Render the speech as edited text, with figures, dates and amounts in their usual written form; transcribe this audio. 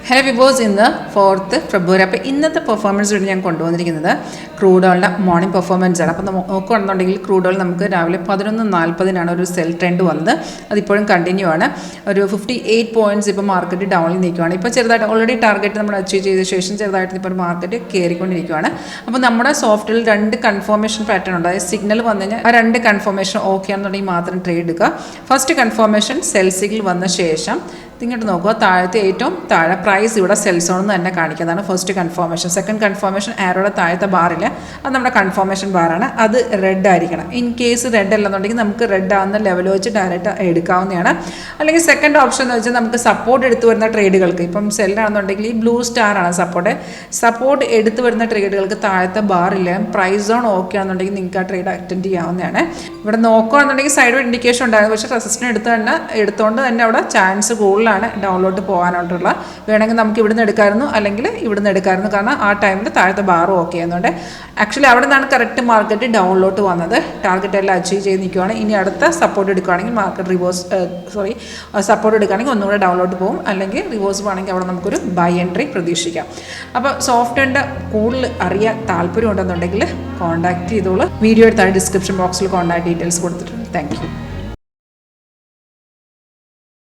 Hello വിബോസ് ഇന്ന് 4th ഫെബ്രുവരി. അപ്പോൾ ഇന്നത്തെ പെർഫോമൻസ് വേണ്ടി ഞാൻ കൊണ്ടുവന്നിരിക്കുന്നത് ക്രൂഡ് ഓയിലിൻ്റെ മോർണിംഗ് പെർഫോമൻസ് ആണ്. അപ്പോൾ നോക്കുകയാണെന്നുണ്ടെങ്കിൽ ക്രൂഡ് ഓയിൽ നമുക്ക് രാവിലെ 11:40 ഒരു സെൽ ട്രെൻഡ് വന്നത്. അതിപ്പോഴും കണ്ടിന്യൂ ആണ്. ഒരു 58 പോയിൻറ്റ്സ് ഇപ്പോൾ മാർക്കറ്റ് ഡൗണിൽ നിൽക്കുകയാണ്. ഇപ്പോൾ ചെറുതായിട്ട് ഓൾറെഡി ടാർഗറ്റ് നമ്മൾ അച്ചീവ് ചെയ്ത ശേഷം ചെറുതായിട്ട് ഇപ്പോൾ മാർക്കറ്റ് കയറിക്കൊണ്ടിരിക്കുകയാണ്. അപ്പോൾ നമ്മുടെ സോഫ്റ്റ്വെയറിൽ 2 കൺഫർമേഷൻ പാറ്റേൺ ഉണ്ട്. അതായത് സിഗ്നൽ വന്നു കഴിഞ്ഞാൽ ആ 2 കൺഫർമേഷൻ ഓക്കെ ആണെന്നുണ്ടെങ്കിൽ മാത്രം ട്രേഡ് എടുക്കുക. ഫസ്റ്റ് കൺഫർമേഷൻ സെൽ സിഗ്നൽ വന്ന ശേഷം ഇങ്ങോട്ട് നോക്കുക, താഴത്തെ ഏറ്റവും താഴെ പ്രൈസ് ഇവിടെ സെൽ സോൺ എന്ന് തന്നെ കാണിക്കുന്നതാണ് ഫസ്റ്റ് കൺഫർമേഷൻ. സെക്കൻഡ് കൺഫർമേഷൻ ആരോടെ താഴത്തെ ബാറില്ല, അത് നമ്മുടെ കൺഫർമേഷൻ ബാറാണ്. അത് റെഡ് ആയിരിക്കണം. ഇൻ കേസ് റെഡ് അല്ലെന്നുണ്ടെങ്കിൽ നമുക്ക് റെഡ് ആവുന്ന ലെവൽ വെച്ച് ഡയറക്റ്റ് എടുക്കാവുന്നതാണ്. അല്ലെങ്കിൽ സെക്കൻഡ് ഓപ്ഷൻ എന്ന് വെച്ചാൽ നമുക്ക് സപ്പോർട്ട് എടുത്തു വരുന്ന ട്രേഡുകൾക്ക്, ഇപ്പം സെല്ലാണെന്നുണ്ടെങ്കിൽ ഈ ബ്ലൂ സ്റ്റാർ ആണ് സപ്പോർട്ട് എടുത്തു വരുന്ന ട്രേഡുകൾക്ക് താഴത്തെ ബാറില്ല, പ്രൈസ് സോൺ ഓക്കെ ആണെന്നുണ്ടെങ്കിൽ നിങ്ങൾക്ക് ആ ട്രേഡ് അറ്റൻഡ് ചെയ്യാവുന്നതാണ്. ഇവിടെ നോക്കുകയാണെന്നുണ്ടെങ്കിൽ സൈഡ് ഇൻഡിക്കേഷൻ ഉണ്ടായിരുന്നു, പക്ഷേ റെസിസ്റ്റൻസ് എടുത്തുകൊണ്ട് തന്നെ അവിടെ ചാൻസ് കൂടുതലാണ് ഡൗൺലോഡ് പോകാനായിട്ടുള്ള. വേണമെങ്കിൽ നമുക്ക് ഇവിടുന്ന് എടുക്കാമായിരുന്നു, അല്ലെങ്കിൽ ഇവിടുന്ന് എടുക്കാമായിരുന്നു. കാരണം ആ ടൈമിൽ താഴത്തെ ബാറും ഓക്കെ ആയിരുന്നുണ്ട്. ആക്ച്വലി അവിടെ നിന്നാണ് കറക്റ്റ് മാർക്കറ്റ് ഡൗൺലോഡ് വന്നത്. ടാർഗറ്റ് എല്ലാം അച്ചീവ് ചെയ്ത് നിൽക്കുകയാണ്. ഇനി അടുത്ത സപ്പോർട്ട് എടുക്കുകയാണെങ്കിൽ മാർക്കറ്റ് സപ്പോർട്ട് എടുക്കുകയാണെങ്കിൽ ഒന്നുകൂടെ ഡൗൺലോഡ് പോകും, അല്ലെങ്കിൽ റിവേഴ്സ് പോകുകയാണെങ്കിൽ അവിടെ നമുക്കൊരു ബൈ എൻട്രി പ്രതീക്ഷിക്കാം. അപ്പോൾ സോഫ്റ്റ്വെയറിൻ്റെ കൂടുതൽ അറിയാൻ താല്പര്യം ഉണ്ടെന്നുണ്ടെങ്കിൽ കോൺടാക്ട് ചെയ്തോളൂ. വീഡിയോ എടുത്താൽ ഡിസ്ക്രിപ്ഷൻ ബോക്സിൽ കോൺടാക്ട് ഡീറ്റെയിൽസ് കൊടുത്തിട്ടുണ്ട്. Thank you.